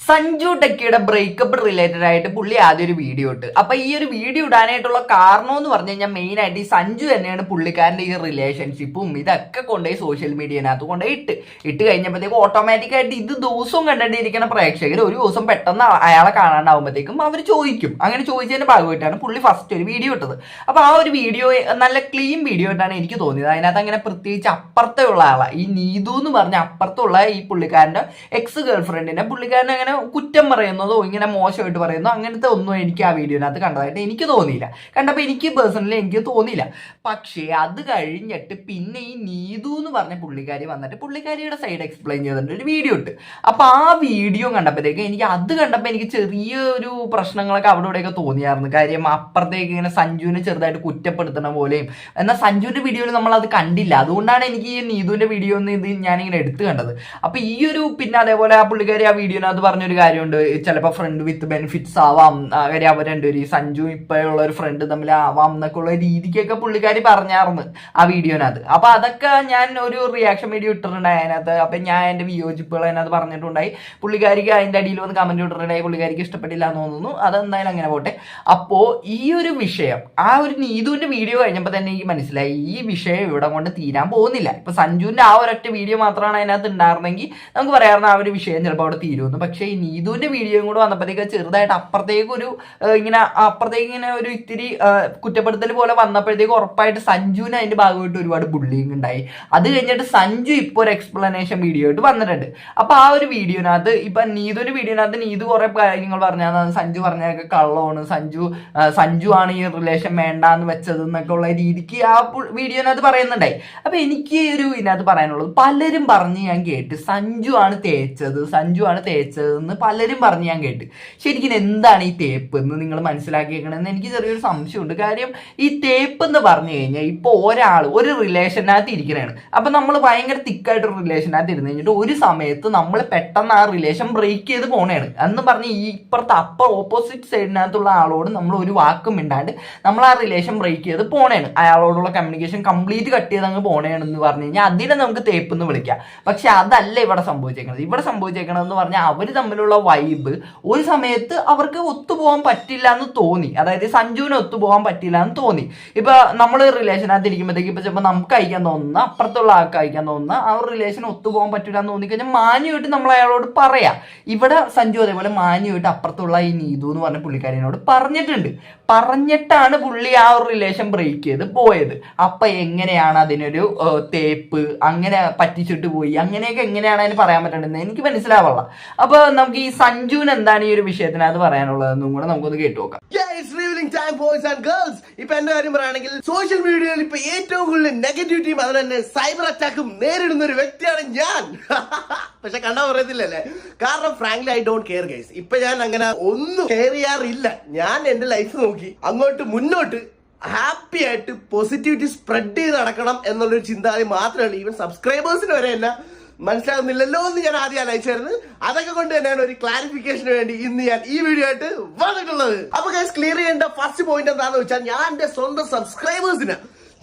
Sanju ടെക്കിയുടെ breakup related ആയിട്ട് പുള്ളി ആദ്യം ഒരു വീഡിയോ ഇട്ട്. അപ്പൊ ഈ ഒരു വീഡിയോ ഇടാനായിട്ടുള്ള കാരണം എന്ന് പറഞ്ഞു കഴിഞ്ഞാൽ മെയിൻ ആയിട്ട് ഈ സഞ്ജു തന്നെയാണ് പുള്ളിക്കാരന്റെ ഈ റിലേഷൻഷിപ്പും ഇതൊക്കെ കൊണ്ടുപോയി സോഷ്യൽ മീഡിയനകത്ത് കൊണ്ടുപോയി ഇട്ട് കഴിഞ്ഞപ്പോഴത്തേക്കും ഓട്ടോമാറ്റിക് ആയിട്ട് ഇത് ദിവസവും കണ്ടിരിക്കുന്ന പ്രേക്ഷകർ ഒരു ദിവസം പെട്ടെന്ന് അയാളെ കാണാണ്ടാവുമ്പോഴത്തേക്കും അവർ ചോദിക്കും. അങ്ങനെ ചോദിച്ചതിന്റെ ഭാഗമായിട്ടാണ് പുള്ളി ഫസ്റ്റ് ഒരു വീഡിയോ ഇട്ടത്. അപ്പൊ ആ ഒരു വീഡിയോ നല്ല ക്ലീൻ വീഡിയോ ആയിട്ടാണ് എനിക്ക് തോന്നിയത്. അതിനകത്ത് അങ്ങനെ പ്രത്യേകിച്ച് അപ്പുറത്തെ ഉള്ള ആളെ ഈ നീതു എന്ന് പറഞ്ഞ അപ്പുറത്തുള്ള ഈ പുള്ളിക്കാരന്റെ എക്സ് ഗേൾഫ്രണ്ടിനെ പുള്ളിക്കാരനെ അങ്ങനെ കുറ്റം പറയുന്നതോ ഇങ്ങനെ മോശമായിട്ട് പറയുന്നതോ അങ്ങനത്തെ ഒന്നും എനിക്ക് ആ വീഡിയോനകത്ത് കണ്ടതായിട്ട് എനിക്ക് തോന്നിയില്ല. കണ്ടപ്പോൾ എനിക്ക് പേഴ്സണലി എനിക്ക് തോന്നിയില്ല. പക്ഷേ അത് കഴിഞ്ഞിട്ട് പിന്നെ ഈ നീതു എന്ന് പറഞ്ഞ പുള്ളിക്കാരി വന്നിട്ട് പുള്ളിക്കാരിയുടെ സൈഡ് എക്സ്പ്ലെയിൻ ചെയ്തിട്ട് ഒരു വീഡിയോ ഇട്ട്. അപ്പൊ ആ വീഡിയോ കണ്ടപ്പോഴത്തേക്ക് എനിക്ക് ചെറിയൊരു പ്രശ്നങ്ങളൊക്കെ അവിടെ ഇവിടെയൊക്കെ തോന്നിയായിരുന്നു. കാര്യം അപ്പുറത്തേക്ക് ഇങ്ങനെ സഞ്ജുവിനെ ചെറുതായിട്ട് കുറ്റപ്പെടുത്തണ പോലെയും. എന്നാൽ സഞ്ജുവിന്റെ വീഡിയോയിൽ നമ്മൾ അത് കണ്ടില്ല. അതുകൊണ്ടാണ് എനിക്ക് ഈ നീതുവിന്റെ വീഡിയോ ഇത് ഞാനിങ്ങനെ എടുത്തു കണ്ടത്. അപ്പൊ ഈ ഒരു പിന്നെ അതേപോലെ ആ പുള്ളിക്കാരി ആ വീഡിയോനകത്ത് പറഞ്ഞൊരു കാര്യമുണ്ട്, ചിലപ്പോൾ ഫ്രണ്ട് വിത്ത് ബെനിഫിറ്റ്സ് ആവാം, കാര്യം അവർ രണ്ടുപേരും ഈ സഞ്ജു ഇപ്പോഴുള്ള ഒരു ഫ്രണ്ട് തമ്മിൽ ആവാം എന്നൊക്കെ ഉള്ള രീതിക്കൊക്കെ പുള്ളിക്കാരി പറഞ്ഞായിരുന്നു ആ വീഡിയോനകത്ത്. അപ്പൊ അതൊക്കെ ഞാൻ ഒരു റിയാക്ഷൻ വീഡിയോ ഇട്ടിട്ടുണ്ടായി അതിനകത്ത്. അപ്പൊ ഞാൻ എന്റെ വിയോജിപ്പുകൾ അതിനകത്ത് പറഞ്ഞിട്ടുണ്ടായി. പുള്ളിക്കാരിക്ക് അതിന്റെ അടിയിൽ വന്ന് കമന്റ് ഇട്ടിട്ടുണ്ടായി. പുള്ളിക്കാരിക്ക് ഇഷ്ടപ്പെട്ടില്ല എന്ന് തോന്നുന്നു. അതെന്തായാലും അങ്ങനെ പോട്ടെ. അപ്പോ ഈ ഒരു വിഷയം ആ ഒരു നീതുവിന്റെ വീഡിയോ കഴിഞ്ഞപ്പോൾ തന്നെ എനിക്ക് മനസ്സിലായി ഈ വിഷയം ഇവിടെ കൊണ്ട് തീരാൻ പോകുന്നില്ല. ഇപ്പൊ സഞ്ജുവിന്റെ ആ ഒരൊറ്റ വീഡിയോ മാത്രമാണ് അതിനകത്ത് ഉണ്ടായിരുന്നെങ്കിൽ നമുക്ക് പറയാറുണ്ട് ആ ഒരു വിഷയം ചിലപ്പോൾ അവിടെ തീരുമെന്ന്. പക്ഷേ ഈ നീതുവിന്റെ വീഡിയോയും കൂടെ വന്നപ്പോഴത്തേക്ക് ചെറുതായിട്ട് അപ്പുറത്തേക്ക് ഇങ്ങനെ ഒരു ഇത്തിരി കുറ്റപ്പെടുത്തൽ പോലെ വന്നപ്പോഴത്തേക്ക് ഉറപ്പായിട്ട് സഞ്ജുവിന് അതിന്റെ ഭാഗമായിട്ട് ഒരുപാട് ബുള്ളിങ് ഉണ്ടായി. അത് കഴിഞ്ഞിട്ട് സഞ്ജു ഇപ്പോൾ ഒരു എക്സ്പ്ലനേഷൻ വീഡിയോ ആയിട്ട് വന്നിട്ടുണ്ട്. അപ്പൊ ആ ഒരു വീഡിയോനകത്ത് ഇപ്പൊ നീതുവിന്റെ വീഡിയോനകത്ത് നീതു കുറെ കാര്യങ്ങൾ പറഞ്ഞാൽ സഞ്ജു പറഞ്ഞതൊക്കെ കള്ളമാണ്, സഞ്ജു ആണ് ഈ റിലേഷൻ വേണ്ടാന്ന് വെച്ചത് എന്നൊക്കെ ഉള്ള രീതിക്ക് ആ വീഡിയോനകത്ത് പറയുന്നുണ്ടായി. അപ്പൊ എനിക്ക് ഒരു ഇതിനകത്ത് പറയാനുള്ളത്, പലരും പറഞ്ഞ് ഞാൻ കേട്ട് സഞ്ജു ആണ് തേച്ചതെന്ന് പലരും പറഞ്ഞ് ഞാൻ കേട്ട്. ശരിക്കും എന്താണ് ഈ തേപ്പ് എന്ന് നിങ്ങൾ മനസ്സിലാക്കിയേക്കണമെന്ന് എനിക്ക് ചെറിയൊരു സംശയമുണ്ട്. കാര്യം ഈ തേപ്പ് എന്ന് പറഞ്ഞു കഴിഞ്ഞാൽ ഇപ്പൊ ഒരാൾ ഒരു റിലേഷനകത്ത് ഇരിക്കണാണ്. അപ്പൊ നമ്മൾ ഭയങ്കര തിക്കായിട്ടൊരു റിലേഷനകത്ത് ഇരുന്ന് കഴിഞ്ഞിട്ട് ഒരു സമയത്ത് നമ്മൾ പെട്ടെന്ന് ആ റിലേഷൻ ബ്രേക്ക് ചെയ്ത് പോണേണ് എന്ന് പറഞ്ഞ് ഈ ഇപ്പുറത്തെ ഓപ്പോസിറ്റ് സൈഡിനകത്തുള്ള ആളോട് നമ്മൾ ഒരു വാക്കും മിണ്ടാണ്ട് നമ്മൾ ആ റിലേഷൻ ബ്രേക്ക് ചെയ്ത് പോണേണ്, അയാളോടുള്ള കമ്മ്യൂണിക്കേഷൻ കംപ്ലീറ്റ് കട്ട് ചെയ്ത് അങ്ങ് പോണേണെന്ന് പറഞ്ഞു കഴിഞ്ഞാൽ അതിനെ നമുക്ക് തേപ്പ് എന്ന് വിളിക്കാം. പക്ഷെ അതല്ല ഇവിടെ സംഭവിച്ചേക്കണത്. പറഞ്ഞാൽ അവർ തമ്മിലുള്ള വൈബ് ഒരു സമയത്ത് അവർക്ക് ഒത്തുപോകാൻ പറ്റില്ല എന്ന് തോന്നി. അതായത് സഞ്ജുവിന് ഒത്തുപോകാൻ പറ്റില്ല എന്ന് തോന്നി. ഇപ്പൊ നമ്മൾ റിലേഷനകത്ത് ഇരിക്കുമ്പോഴത്തേക്ക് ഇപ്പൊ ചിലപ്പോൾ നമുക്ക് അയക്കാൻ തോന്നുന്ന അപ്പുറത്തുള്ള ആൾക്ക് അയക്കാൻ തോന്നുന്ന ആ ഒരു റിലേഷൻ ഒത്തുപോകാൻ പറ്റില്ല എന്ന് തോന്നിക്കഴിഞ്ഞാൽ മാന്യമായിട്ട് നമ്മൾ അയാളോട് പറയാം. ഇവിടെ സഞ്ജു അതേപോലെ മാന്യമായിട്ട് അപ്പുറത്തുള്ള ഈ നീതു എന്ന് പറഞ്ഞ പുള്ളിക്കാരിനോട് പറഞ്ഞിട്ടാണ് പുള്ളി ആ ഒരു റിലേഷൻ ബ്രേക്ക് ചെയ്ത് പോയത്. അപ്പൊ എങ്ങനെയാണ് അതിനൊരു തേപ്പ് അങ്ങനെ പറ്റിച്ചിട്ട് പോയി അങ്ങനെയൊക്കെ എങ്ങനെയാണ് അതിന് പറയാൻ പറ്റേണ്ടത് എനിക്ക് മനസ്സിലാവുള്ള. അപ്പൊ നമുക്ക് ഈ സഞ്ജുവിന് എന്താണ് ഈ ഒരു വിഷയത്തിനകത്ത് പറയാനുള്ളതെന്നും കൂടെ നമുക്കൊന്ന് കേട്ടു നോക്കാം. ഇപ്പൊ എന്റെ കാര്യം പറയുകയാണെങ്കിൽ സോഷ്യൽ മീഡിയയിൽ ഇപ്പൊ ഏറ്റവും കൂടുതൽ നെഗറ്റിവിറ്റിയും അതുപോലെ തന്നെ സൈബർ അറ്റാക്കും നേരിടുന്ന ഒരു വ്യക്തിയാണ് ഞാൻ. പക്ഷെ കണ്ടാ പറയത്തില്ലല്ലേ, കാരണം frankly I don't care guys. ഇപ്പൊ ഞാൻ അങ്ങനെ ഒന്നും കെയർ ചെയ്യാറില്ല. ഞാൻ എന്റെ ലൈഫ് നോക്കി അങ്ങോട്ട് മുന്നോട്ട് ഹാപ്പി ആയിട്ട് പോസിറ്റിവിറ്റി സ്പ്രെഡ് ചെയ്ത് നടക്കണം എന്നുള്ളൊരു ചിന്താഗതി മാത്രമല്ല. ഈവൻ സബ്സ്ക്രൈബേഴ്സിന് വരെ എന്നെ മനസ്സിലാകുന്നില്ലല്ലോ എന്ന് ഞാൻ ആദ്യം ആലോചിച്ചായിരുന്നു. അതൊക്കെ കൊണ്ട് തന്നെയാണ് ഒരു ക്ലാരിഫിക്കേഷന് വേണ്ടി ഇന്ന് ഞാൻ ഈ വീഡിയോ ആയിട്ട് വന്നിട്ടുള്ളത്. അപ്പൊ ഗൈസ്, ക്ലിയർ ചെയ്യേണ്ട ഫസ്റ്റ് പോയിന്റ് എന്താണെന്ന് വെച്ചാൽ, ഞാൻ എന്റെ സ്വന്തം സബ്സ്ക്രൈബേഴ്സിന്,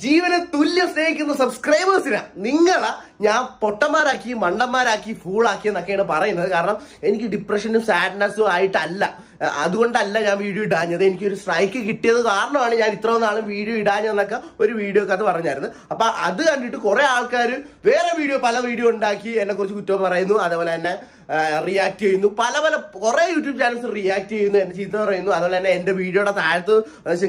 ജീവനെ തുല്യം സ്നേഹിക്കുന്ന സബ്സ്ക്രൈബേഴ്സിന് നിങ്ങളെ ഞാൻ പൊട്ടന്മാരാക്കി, മണ്ടന്മാരാക്കി, ഫൂളാക്കി എന്നൊക്കെയാണ് പറയുന്നത്. കാരണം എനിക്ക് ഡിപ്രഷനും സാഡ്നെസ്സും ആയിട്ടല്ല, അതുകൊണ്ടല്ല ഞാൻ വീഡിയോ ഇടാഞ്ഞത്. എനിക്കൊരു സ്ട്രൈക്ക് കിട്ടിയത് കാരണമാണ് ഞാൻ ഇത്ര നാളും വീഡിയോ ഇടാഞ്ഞതെന്നൊക്കെ ഒരു വീഡിയോ ഒക്കെ അത് പറഞ്ഞായിരുന്നു. അപ്പൊ അത് കണ്ടിട്ട് കുറെ ആൾക്കാർ വേറെ പല വീഡിയോ ഉണ്ടാക്കി എന്നെ കുറിച്ച് കുറ്റം പറയുന്നു, അതേപോലെ തന്നെ റിയാക്ട് ചെയ്യുന്നു. കുറെ യൂട്യൂബ് ചാനൽസ് റിയാക്ട് ചെയ്യുന്നു, എന്നെ ചീത്ത പറയുന്നു. അതുപോലെ തന്നെ എന്റെ വീഡിയോയുടെ താഴത്ത്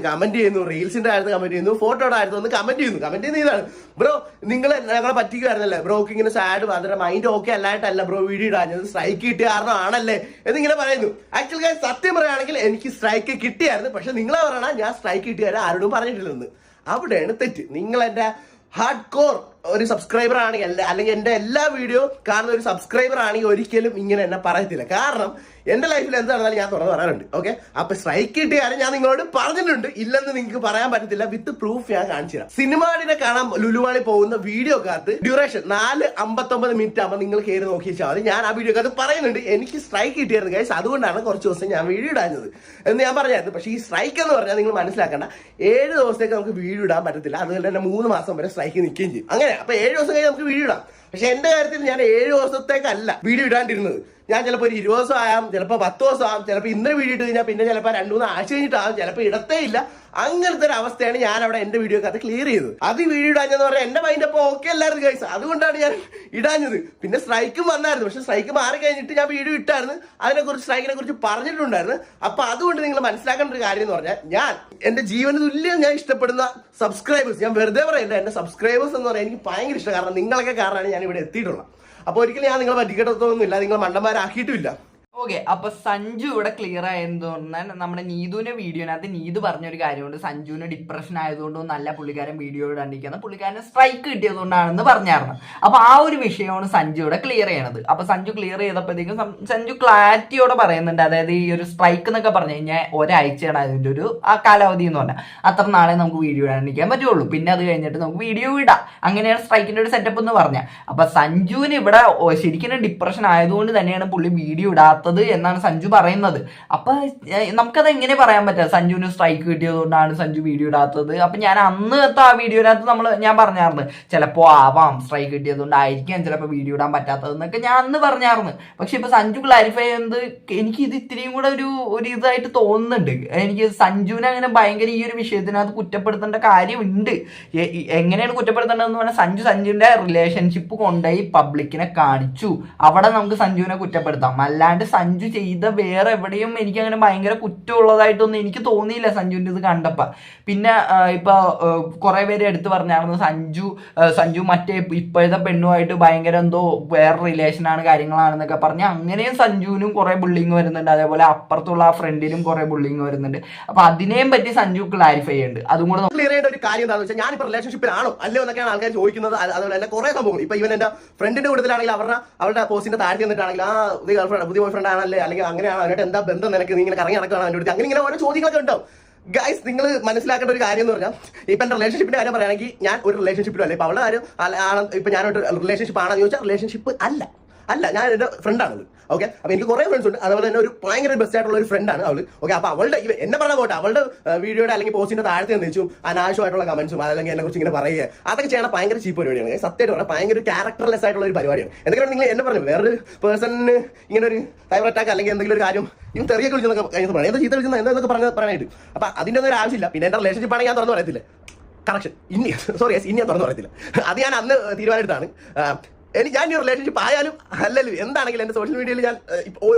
കമന്റ് ചെയ്യുന്നു, റീൽസിന്റെ താഴത്ത് കമന്റ് ചെയ്യുന്നു, ഫോട്ടോയുടെ താഴത്ത് വന്ന് കമന്റ് ചെയ്യുന്ന ഇതാണ്, ബ്രോ നിങ്ങൾ ഞങ്ങളെ പറ്റിക്കുവായിരുന്നല്ലേ, ബ്രോക്ക് ഇങ്ങനെ സാഡ് മാത്രം മൈൻഡ് ഓക്കെ അല്ലായിട്ടല്ല ബ്രോ വീഡിയോ ഇടാഞ്ഞത്, സ്ട്രൈക്ക് കിട്ടിയ കാരണം ആണല്ലേ എന്നിങ്ങനെ പറയുന്നു. ആക്ച്വലി സത്യം പറയുകയാണെങ്കിൽ എനിക്ക് സ്ട്രൈക്ക് കിട്ടിയായിരുന്നു. പക്ഷെ നിങ്ങളെ പറയണ ഞാൻ സ്ട്രൈക്ക് കിട്ടിയാലും ആരോടും പറഞ്ഞിട്ടില്ലെന്ന്. അവിടെയാണ് തെറ്റ്. നിങ്ങൾ എന്റെ ഹാർഡ് കോർ ഒരു സബ്സ്ക്രൈബർ ആണെങ്കിൽ, അല്ലെങ്കിൽ എന്റെ എല്ലാ വീഡിയോ കാണുന്ന ഒരു സബ്സ്ക്രൈബർ ആണെങ്കിൽ ഒരിക്കലും ഇങ്ങനെ എന്നെ പറയത്തില്ല. കാരണം എന്റെ ലൈഫിൽ എന്താണെന്നാലും ഞാൻ തുറന്ന് പറയാറുണ്ട്. ഓക്കെ, അപ്പൊ സ്ട്രൈക്ക് കിട്ടിയാലും ഞാൻ നിങ്ങളോട് പറഞ്ഞിട്ടുണ്ട്, ഇല്ലെന്ന് നിങ്ങൾക്ക് പറയാൻ പറ്റത്തില്ല. വിത്ത് പ്രൂഫ് ഞാൻ കാണിച്ചു തരാം. സിനിമാടിനെ കാണാൻ ലുലുവാളി പോകുന്ന വീഡിയോക്കകത്ത് ഡ്യൂറേഷൻ 4:59 മിനിറ്റ് ആകുമ്പോൾ നിങ്ങൾ കയറി നോക്കി വെച്ചാൽ മതി. ഞാൻ ആ വീഡിയോക്കകത്ത് പറയുന്നുണ്ട് എനിക്ക് സ്ട്രൈക്ക് കിട്ടിയായിരുന്നു ഗൈസ്, അതുകൊണ്ടാണ് കുറച്ച് ദിവസം ഞാൻ വീഡിയോ ഇടാഞ്ഞത് എന്ന് ഞാൻ പറഞ്ഞായിരുന്നു. പക്ഷേ ഈ സ്ട്രൈക്ക് എന്ന് പറഞ്ഞാൽ നിങ്ങൾ മനസ്സിലാക്കേണ്ട, 7 ദിവസത്തേക്ക് നമുക്ക് വീഡിയോ ഇടാൻ പറ്റത്തില്ല. അതുപോലെ തന്നെ 3 മാസം വരെ സ്ട്രൈക്ക് നിൽക്കുകയും ചെയ്യും. അങ്ങനെ അപ്പൊ 7 ദിവസം കഴിഞ്ഞ് നമുക്ക് വീഡിയോ ഇടാം. പക്ഷെ എന്റെ കാര്യത്തിൽ ഞാൻ 7 ദിവസത്തേക്കല്ല വീഡിയോ ഇടാണ്ടിരുന്നത്. ഞാൻ ചിലപ്പോൾ ഒരു 20 ദിവസം ആകാം, ചിലപ്പോൾ 10 ദിവസം ആകാം, ചിലപ്പോൾ ഇന്നലെ വീഡിയോ ഇട്ട് കഴിഞ്ഞാൽ പിന്നെ ചിലപ്പോൾ 2-3 ആഴ്ച കഴിഞ്ഞിട്ടാകും, ചിലപ്പോൾ ഇടത്തേ ഇല്ല. അങ്ങനത്തെ ഒരു അവസ്ഥയാണ് ഞാൻ അവിടെ എന്റെ വീഡിയോ അത് ക്ലിയർ ചെയ്തത്. അത് ഈ വീഡിയോ ഇടാഞ്ഞെന്ന് പറഞ്ഞാൽ എന്റെ മൈൻഡ് അപ്പോൾ ഓക്കെ അല്ലായിരുന്നു ഗൈസ്, അതുകൊണ്ടാണ് ഞാൻ ഇടാഞ്ഞത്. പിന്നെ സ്ട്രൈക്കും വന്നായിരുന്നു, പക്ഷെ സ്ട്രൈക്ക് മാറി കഴിഞ്ഞിട്ട് ഞാൻ വീഡിയോ ഇട്ടായിരുന്നു, അതിനെക്കുറിച്ച് സ്ട്രൈക്കിനെ കുറിച്ച് പറഞ്ഞിട്ടുണ്ടായിരുന്നു. അപ്പൊ അതുകൊണ്ട് നിങ്ങൾ മനസ്സിലാക്കേണ്ട ഒരു കാര്യം എന്ന് പറഞ്ഞാൽ, ഞാൻ എന്റെ ജീവന തുല്യം ഞാൻ ഇഷ്ടപ്പെടുന്ന സബ്സ്ക്രൈബേഴ്സ്, ഞാൻ വെറുതെ പറയില്ല, എന്റെ സബ്സ്ക്രൈബേഴ്സ് എന്ന് പറയാൻ എനിക്ക് ഭയങ്കര ഇഷ്ടം. കാരണം നിങ്ങളൊക്കെ കാരണമാണ് ഞാൻ ഇവിടെ എത്തിയിട്ടുള്ളത്. അപ്പോൾ ഒരിക്കലും ഞാൻ നിങ്ങളെ പറ്റിക്കെട്ടൊന്നുമില്ല, നിങ്ങൾ മണ്ടന്മാരാക്കിയിട്ടുമില്ല. ഓക്കെ, അപ്പൊ സഞ്ജു ഇവിടെ ക്ലിയർ ആയതെന്ന് പറഞ്ഞാൽ നമ്മുടെ നീതുവിന്റെ വീഡിയോനകത്ത് നീതു പറഞ്ഞൊരു കാര്യമുണ്ട്, സഞ്ജുവിന് ഡിപ്രഷൻ ആയതുകൊണ്ടും നല്ല പുള്ളിക്കാരൻ വീഡിയോ ഇടാണ്ടിരിക്കുന്നത് പുള്ളിക്കാരന് സ്ട്രൈക്ക് കിട്ടിയതുകൊണ്ടാണെന്ന് പറഞ്ഞായിരുന്നു. അപ്പൊ ആ ഒരു വിഷയമാണ് സഞ്ജു ഇവിടെ ക്ലിയർ ചെയ്യണത്. അപ്പൊ സഞ്ജു ക്ലിയർ ചെയ്തപ്പോഴത്തേക്കും സഞ്ജു ക്ലാരിറ്റിയോടെ പറയുന്നുണ്ട്, അതായത് ഈ ഒരു സ്ട്രൈക്ക് എന്നൊക്കെ പറഞ്ഞു കഴിഞ്ഞാൽ ഒരാഴ്ചയാണ് അതിന്റെ ഒരു ആ കാലാവധി എന്ന് പറഞ്ഞാൽ, അത്ര നാളെ നമുക്ക് വീഡിയോ ഇടാണ്ടിരിക്കാൻ പറ്റുള്ളൂ, പിന്നെ അത് കഴിഞ്ഞിട്ട് നമുക്ക് വീഡിയോ ഇടാം, അങ്ങനെയാണ് സ്ട്രൈക്കിന്റെ ഒരു സെറ്റപ്പ് എന്ന് പറഞ്ഞാൽ. അപ്പൊ സഞ്ജുവിന് ഇവിടെ ശരിക്കും ഡിപ്രഷൻ ആയതുകൊണ്ട് തന്നെയാണ് പുള്ളി വീഡിയോ ഇടാത്തത് എന്നാണ് സഞ്ജു പറയുന്നത്. അപ്പൊ നമുക്കത് എങ്ങനെ പറയാൻ പറ്റുക സഞ്ജുവിന് സ്ട്രൈക്ക് കിട്ടിയതുകൊണ്ടാണ് സഞ്ജു വീഡിയോ ഇടാത്തത്? അപ്പൊ ഞാൻ അന്നത്തെ ആ വീഡിയോനകത്ത് ഞാൻ പറഞ്ഞായിരുന്നു, ചിലപ്പോ ആവാം സ്ട്രൈക്ക് കിട്ടിയതുകൊണ്ടായിരിക്കാം ചിലപ്പോൾ വീഡിയോ ഇടാൻ പറ്റാത്തതെന്നൊക്കെ ഞാൻ അന്ന് പറഞ്ഞായിരുന്നു. പക്ഷെ ഇപ്പൊ സഞ്ജു ക്ലാരിഫൈ ചെയ്യുന്നത് എനിക്ക് ഇത് ഇത്രയും കൂടെ ഒരു ഇതായിട്ട് തോന്നുന്നുണ്ട്. എനിക്ക് സഞ്ജുവിനെ അങ്ങനെ ഭയങ്കര ഈ ഒരു വിഷയത്തിനകത്ത് കുറ്റപ്പെടുത്തേണ്ട കാര്യമുണ്ട്. എങ്ങനെയാണ് കുറ്റപ്പെടുത്തേണ്ടതെന്ന് പറഞ്ഞാൽ, സഞ്ജുവിന്റെ റിലേഷൻഷിപ്പ് കൊണ്ടുപോയി പബ്ലിക്കിനെ കാണിച്ചു, അവിടെ നമുക്ക് സഞ്ജുവിനെ കുറ്റപ്പെടുത്താം. അല്ലാണ്ട് സഞ്ജു ചെയ്ത വേറെ എവിടെയും എനിക്ക് അങ്ങനെ ഭയങ്കര കുറ്റമുള്ളതായിട്ടൊന്നും എനിക്ക് തോന്നിയില്ല സഞ്ജുവിന്റെ ഇത് കണ്ടപ്പോ. പിന്നെ ഇപ്പൊ കുറെ പേര് എടുത്തു പറഞ്ഞായിരുന്നു സഞ്ജു മറ്റേ ഇപ്പോഴത്തെ പെണ്ണുമായിട്ട് ഭയങ്കര എന്തോ വേറെ റിലേഷനാണ് കാര്യങ്ങളാണെന്നൊക്കെ പറഞ്ഞ് അങ്ങനെയും സഞ്ജുവിനും കുറെ ബുള്ളിങ് വരുന്നുണ്ട്, അതേപോലെ അപ്പുറത്തുള്ള ആ ഫ്രണ്ടിനും കുറെ ബുള്ളിങ് വരുന്നുണ്ട്. അപ്പൊ അതിനെയും പറ്റി സഞ്ജു ക്ലാരിഫൈ ചെയ്യുന്നുണ്ട്. അതും കൂടെ ക്ലിയർ ചെയ്യേണ്ട ഒരു കാര്യം എന്താണെന്ന് വെച്ചാൽ, ഞാനിപ്പോ റിലേഷൻഷിപ്പിലാണോ അല്ലയോ എന്നൊക്കെയാണ് ആൾക്കാർ ചോദിക്കുന്നത്. അതുപോലെ തന്നെ കുറെ സംഭവങ്ങൾ ഇപ്പൊ ഇവൻ എന്റെ ഫ്രണ്ടിന്റെ കൂട്ടത്തിലാണെങ്കിൽ അവരുടെ പോസ്റ്റിന്റെ താഴ്ത്തി നിന്നിട്ടാണെങ്കിൽ ആ പുതിയ ബോയ് ഫ്രണ്ട് ആണല്ലേ, അല്ലെങ്കിൽ അങ്ങനെയാണ്, അതിനായിട്ട് എന്താ ബന്ധം നിനക്ക്, നീ ഇങ്ങനെ കറങ്ങി നടക്കുകയാണ് അവൻ്റെ അടുത്ത്, അങ്ങനെ ഇങ്ങനെ ഓരോ ചോദ്യങ്ങളൊക്കെ ഉണ്ടാവും. ഗൈസ്, നിങ്ങൾ മനസ്സിലാക്കേണ്ട ഒരു കാര്യം എന്ന് പറഞ്ഞാൽ, ഇപ്പൊ എന്റെ റിലേഷൻഷിപ്പിന്റെ കാര്യം പറയുകയാണെങ്കിൽ, ഞാൻ ഒരു റിലേഷൻഷിപ്പിലും അല്ല. ഇപ്പൊ അവളുടെ കാര്യം ഇപ്പൊ ഞാനൊരു റിലേഷൻഷിപ്പ് ആണെന്ന് ചോദിച്ചാൽ റിലേഷൻഷിപ്പ് അല്ല, ഞാൻ എന്റെ ഫ്രണ്ടാണ്. ഓക്കെ, അപ്പൊ എനിക്ക് കുറെ ഫ്രണ്ട്സ് ഉണ്ട്, അതുപോലെ തന്നെ ഒരു ഭയങ്കര ബെസ്റ്റ് ആയിട്ടുള്ള ഒരു ഫ്രണ്ടാണ് അവള്. ഓക്കെ, അപ്പൊ അവളുടെ എന്നെ പറഞ്ഞ പോട്ടെ, അവളുടെ വീഡിയോയുടെ അല്ലെങ്കിൽ പോസ്റ്റിന്റെ താഴത്തെ വെച്ചും അനാവശ്യമായിട്ടുള്ള കമന്റ്സും അല്ലെങ്കിൽ എന്നെ കുറിച്ച് ഇങ്ങനെ പറയുക, അതൊക്കെ ചെയ്യണ ഭയങ്കര ചീപ്പ് പരിപാടിയാണ്. സത്യമായിട്ട് പറഞ്ഞാൽ ഭയങ്കര ക്യാരക്ടർലെസ് ആയിട്ടുള്ള ഒരു പരിപാടിയാണ്. എന്തെങ്കിലും നിങ്ങൾ എന്നെ പറഞ്ഞു വേറൊരു പേഴ്സണിന് ഇങ്ങനെ ഒരു സൈബർ അറ്റാക്ക് അല്ലെങ്കിൽ എന്തെങ്കിലും ഒരു കാര്യം ഇവൻ തെറിയൊക്കെ വിളിച്ചെന്നൊക്കെ കഴിഞ്ഞ പറയാം, എന്താ ചീത്ത വിളിച്ചെന്ന് എന്തൊക്കെ പറയാനായിട്ട്. അപ്പൊ അതിന്റെ ഒന്നും ഒരു ആവശ്യമില്ല. പിന്നെ എന്റെ റിലേഷൻഷിപ്പ് ആണെങ്കിൽ ഞാൻ തുറന്നു പറയത്തില്ല, കറക്ഷൻ ഇനി ഞാൻ തുറന്നു പറയത്തില്ല. അത് ഞാൻ അന്ന് തീരുമാനം എടുത്താണ്. ഞാൻ ഈ റിലേഷൻഷിപ്പ് ആയാലും അല്ലല്ലോ എന്താണെങ്കിലും എന്റെ സോഷ്യൽ മീഡിയയിൽ ഞാൻ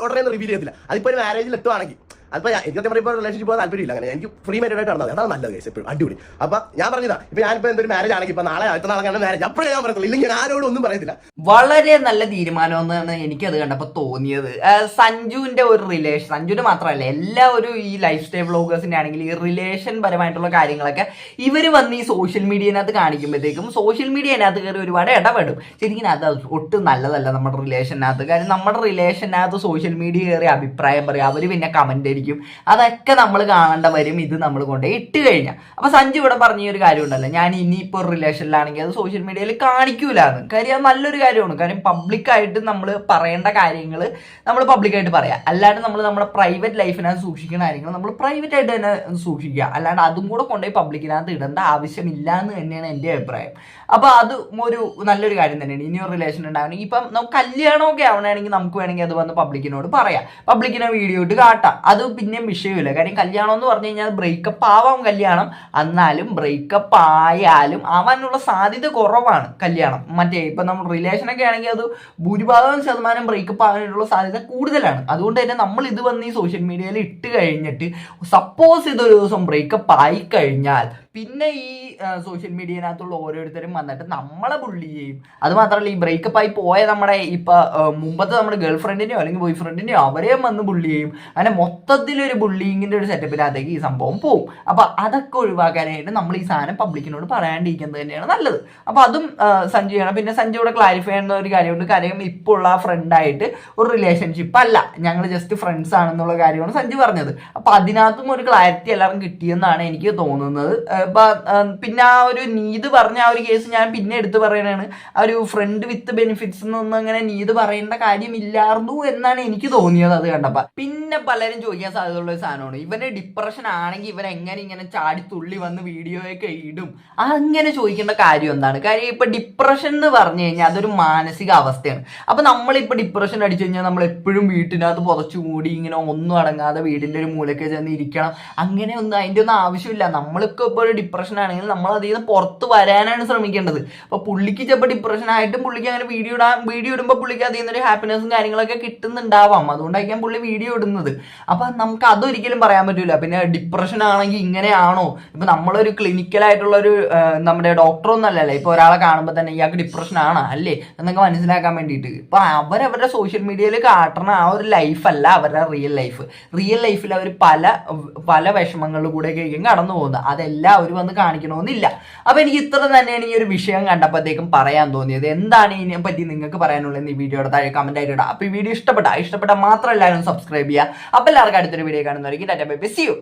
ഉടനെ ഒന്നും റിവീൽ ചെയ്യത്തില്ല. അതിപ്പോ ഒരു മാരേജിൽ എത്തുവാണെങ്കിൽ അതിപ്പോ എനിക്ക് പറയുമ്പോൾ റിലേഷൻഷിപ്പ് പോകാൻ താല്പര്യമില്ല. അങ്ങനെ എനിക്ക് ഫ്രീ മൈൻഡ് ആയിട്ട് നടന്നത് അതാണ് നല്ലത് കേസ്, എപ്പോഴും അടിപൊളി. അപ്പൊ ഞാൻ പറഞ്ഞതാ, ഇപ്പൊ ഞാനിപ്പോ എന്തൊരു മാരേജ് ആണെങ്കിൽ ഇപ്പൊ നാളെ അടുത്ത നാളെ മാരേജ് അപ്പോഴേ ഞാൻ പറയത്തുള്ളൂ, ഇല്ലെങ്കിൽ ഞാൻ ആരോടും ഒന്നും പറയത്തില്ല. വളരെ നല്ല തീരുമാനം എന്നാണ് എനിക്കത് കണ്ടപ്പോൾ തോന്നിയത്. സഞ്ജുവിന്റെ ഒരു റിലേഷൻ, സഞ്ജുവിന്റെ മാത്രമല്ല എല്ലാ ഒരു ഈ ലൈഫ് സ്റ്റൈൽ വ്ളോഗേഴ്സിന്റെ ആണെങ്കിൽ ഈ റിലേഷൻ പരമായിട്ടുള്ള കാര്യങ്ങളൊക്കെ ഇവർ വന്ന് ഈ സോഷ്യൽ മീഡിയനകത്ത് കാണിക്കുമ്പോഴത്തേക്കും സോഷ്യൽ മീഡിയനകത്ത് കയറി ഒരുപാട് ഇടപെടും. ശരിക്കും അത് ഒട്ടും നല്ലതല്ല നമ്മുടെ റിലേഷനകത്ത്. കാര്യം നമ്മുടെ റിലേഷനകത്ത് സോഷ്യൽ മീഡിയ കയറി അഭിപ്രായം പറയും, അവർ പിന്നെ കമന്റ് അടിക്കും, അതൊക്കെ നമ്മൾ കാണേണ്ട വരും ഇത് നമ്മൾ കൊണ്ടുപോയി ഇട്ട് കഴിഞ്ഞാൽ. അപ്പൊ സഞ്ജു ഇവിടെ പറഞ്ഞ ഒരു കാര്യം ഉണ്ടല്ലോ, ഞാൻ ഇനിയിപ്പോൾ റിലേഷനിലാണെങ്കിൽ അത് സോഷ്യൽ മീഡിയയിൽ കാണിക്കൂലെന്ന്. കാര്യം അത് നല്ലൊരു കാര്യമാണ്. കാര്യം പബ്ലിക്കായിട്ട് നമ്മൾ പറയേണ്ട കാര്യങ്ങൾ നമ്മൾ പബ്ലിക്കായിട്ട് പറയാം, അല്ലാണ്ട് നമ്മൾ നമ്മുടെ പ്രൈവറ്റ് ലൈഫിനകത്ത് സൂക്ഷിക്കുന്ന കാര്യങ്ങൾ നമ്മൾ പ്രൈവറ്റ് ആയിട്ട് തന്നെ സൂക്ഷിക്കുക, അല്ലാണ്ട് അതും കൂടെ കൊണ്ടുപോയി പബ്ലിക്കിനകത്ത് ഇടേണ്ട ആവശ്യമില്ല എന്ന് തന്നെയാണ് എൻ്റെ അഭിപ്രായം. അപ്പൊ അത് ഒരു നല്ലൊരു കാര്യം തന്നെയാണ്. ഇനി ഒരു റിലേഷൻ ഉണ്ടാവണമെങ്കിൽ ഇപ്പം നമുക്ക് കല്യാണമൊക്കെ ആവണമെങ്കിൽ നമുക്ക് വേണമെങ്കിൽ അത് വന്ന് പബ്ലിക്കിനോട് പറയാം, പബ്ലിക്കിനെ വീഡിയോ ഇട്ട് കാട്ടാം, അത് പിന്നെയും വിഷയമില്ല. കാര്യം കല്യാണം എന്ന് പറഞ്ഞു കഴിഞ്ഞാൽ ബ്രേക്കപ്പ് ആവാം കല്യാണം, എന്നാലും ബ്രേക്കപ്പ് ആയാലും ആവാനുള്ള സാധ്യത കുറവാണ് കല്യാണം. മറ്റേ ഇപ്പം നമ്മൾ റിലേഷനൊക്കെ ആണെങ്കിൽ അത് ഭൂരിഭാഗം ശതമാനം ബ്രേക്കപ്പ് ആവാനുള്ള സാധ്യത കൂടുതലാണ്. അതുകൊണ്ട് തന്നെ നമ്മൾ ഇത് വന്ന് ഈ സോഷ്യൽ മീഡിയയിൽ ഇട്ട് കഴിഞ്ഞിട്ട് സപ്പോസ് ഇതൊരു ദിവസം ബ്രേക്കപ്പ് ആയി കഴിഞ്ഞാൽ പിന്നെ ഈ സോഷ്യൽ മീഡിയനകത്തുള്ള ഓരോരുത്തരും വന്നിട്ട് നമ്മളെ ബുള്ളി ചെയ്യും. അത് മാത്രമല്ല ഈ ബ്രേക്കപ്പ് ആയി പോയ നമ്മുടെ ഇപ്പൊ മുമ്പത്തെ നമ്മുടെ ഗേൾ ഫ്രണ്ടിനെയോ അല്ലെങ്കിൽ ബോയ് ഫ്രണ്ടിനെയോ അവരെയും വന്ന് ബുള്ളി ചെയ്യും. അങ്ങനെ മൊത്തത്തിലൊരു ബുള്ളിങ്ങിന്റെ ഒരു സെറ്റപ്പിനകത്തേക്ക് ഈ സംഭവം പോവും. അപ്പൊ അതൊക്കെ ഒഴിവാക്കാനായിട്ട് നമ്മൾ ഈ സാധനം പബ്ലിക്കിനോട് പറയാണ്ടിരിക്കുന്നത് തന്നെയാണ് നല്ലത്. അപ്പൊ അതും സഞ്ജു ചെയ്യണം. പിന്നെ സഞ്ജു ഇവിടെ ക്ലാരിഫൈ ചെയ്യുന്ന ഒരു കാര്യമുണ്ട്, കാര്യം ഇപ്പോൾ ഉള്ള ഫ്രണ്ടായിട്ട് ഒരു റിലേഷൻഷിപ്പ് അല്ല, ഞങ്ങൾ ജസ്റ്റ് ഫ്രണ്ട്സ് ആണെന്നുള്ള കാര്യമാണ് സഞ്ജു പറഞ്ഞത്. അപ്പൊ അതിനകത്തും ഒരു ക്ലാരിറ്റി എല്ലാവരും കിട്ടിയെന്നാണ് എനിക്ക് തോന്നുന്നത്. പിന്നെ ആ ഒരു നീത് പറഞ്ഞ ആ ഒരു കേസ് ഞാൻ പിന്നെ എടുത്തു പറയണാണ്, ആ ഒരു ഫ്രണ്ട് വിത്ത് ബെനിഫിറ്റ്സ് എന്നൊന്നും അങ്ങനെ നീത് പറയേണ്ട കാര്യമില്ലായിരുന്നു എന്നാണ് എനിക്ക് തോന്നിയത് അത് കണ്ടപ്പോ. പിന്നെ പലരും ചോദിക്കാൻ കാണിക്കാൻ സാധ്യതയുള്ള ഒരു സാധനമാണ്. ഇവന് ഡിപ്രഷൻ ആണെങ്കിൽ ഇവൻ എങ്ങനെ ഇങ്ങനെ ചാടി തുള്ളി വന്ന് വീഡിയോയൊക്കെ ഇടും? അങ്ങനെ ചോദിക്കേണ്ട കാര്യം എന്താണ്? കാര്യം ഇപ്പൊ ഡിപ്രഷൻ എന്ന് പറഞ്ഞു കഴിഞ്ഞാൽ അതൊരു മാനസിക അവസ്ഥയാണ്. അപ്പൊ നമ്മളിപ്പോ ഡിപ്രഷൻ അടിച്ചു കഴിഞ്ഞാൽ നമ്മൾ എപ്പോഴും വീട്ടിനകത്ത് പുറച്ചു മൂടി ഇങ്ങനെ ഒന്നും അടങ്ങാതെ വീടിന്റെ ഒരു മൂലയ്ക്ക് ചെന്ന് ഇരിക്കണം, അങ്ങനെ ഒന്നും അതിന്റെ ഒന്നും ആവശ്യമില്ല. നമ്മൾക്ക് ഇപ്പോൾ ഒരു ഡിപ്രഷൻ ആണെങ്കിൽ നമ്മൾ അതിൽ നിന്ന് പുറത്ത് വരാനാണ് ശ്രമിക്കേണ്ടത്. അപ്പൊ പുള്ളിക്ക് ചിലപ്പോൾ ഡിപ്രഷൻ ആയിട്ടും പുള്ളിക്ക് അങ്ങനെ വീഡിയോ ഇടുമ്പോൾ പുള്ളിക്ക് അതിൽ നിന്നൊരു ഹാപ്പിനെസ്സും കാര്യങ്ങളൊക്കെ കിട്ടുന്നുണ്ടാവാം, അതുകൊണ്ടായിരിക്കാം പുള്ളി വീഡിയോ ഇടുന്നത്. അപ്പൊ നമുക്ക് അതൊരിക്കലും പറയാൻ പറ്റൂല. പിന്നെ ഡിപ്രഷൻ ആണെങ്കിൽ ഇങ്ങനെയാണോ? ഇപ്പൊ നമ്മളൊരു ക്ലിനിക്കലായിട്ടുള്ള ഒരു നമ്മുടെ ഡോക്ടറൊന്നും അല്ലല്ലേ ഇപ്പൊ ഒരാളെ കാണുമ്പോൾ തന്നെ ഇയാൾക്ക് ഡിപ്രഷൻ ആണോ അല്ലേ എന്നൊക്കെ മനസ്സിലാക്കാൻ വേണ്ടിയിട്ട്. ഇപ്പൊ അവരവരുടെ സോഷ്യൽ മീഡിയയിൽ കാട്ടണ ആ ഒരു ലൈഫല്ല അവരുടെ റിയൽ ലൈഫിൽ അവർ പല വിഷമങ്ങളിൽ കൂടെ കടന്നു പോകുന്നത്. അതെല്ലാം അവർ വന്ന് കാണിക്കണമെന്നില്ല. അപ്പൊ എനിക്ക് ഇത്ര തന്നെയാണ് ഈ ഒരു വിഷയം കണ്ടപ്പോഴത്തേക്കും പറയാൻ തോന്നിയത്. എന്താണ് ഇതിനെ പറ്റി നിങ്ങൾക്ക് പറയാനുള്ളത് ഈ വീഡിയോയുടെ താഴെ കമന്റ് ആയിട്ട് ഇടാം. അപ്പൊ ഈ വീഡിയോ ഇഷ്ടപ്പെട്ട മാത്രം എല്ലാവരും സബ്സ്ക്രൈബ് ചെയ്യുക. അപ്പൊ എല്ലാവർക്കും അടുത്തൊരു വീഡിയോ കാണുന്നവർക്ക് tata bye bye, see U.